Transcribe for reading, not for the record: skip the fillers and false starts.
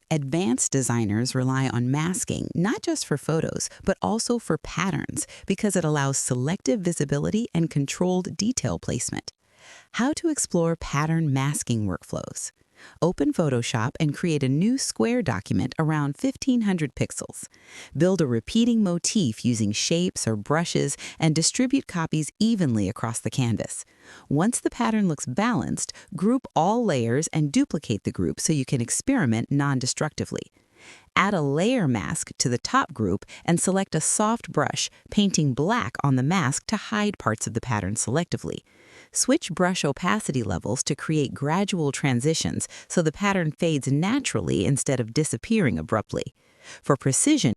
Advanced designers rely on masking not just for photos, but also for patterns because it allows selective visibility and controlled detail placement. How to explore pattern masking workflows. Open Photoshop and create a new square document around 1500 pixels. Build a repeating motif using shapes or brushes and distribute copies evenly across the canvas. Once the pattern looks balanced, group all layers and duplicate the group so you can experiment non-destructively. Add a layer mask to the top group and select a soft brush, painting black on the mask to hide parts of the pattern selectively. Switch brush opacity levels to create gradual transitions so the pattern fades naturally instead of disappearing abruptly. For precision,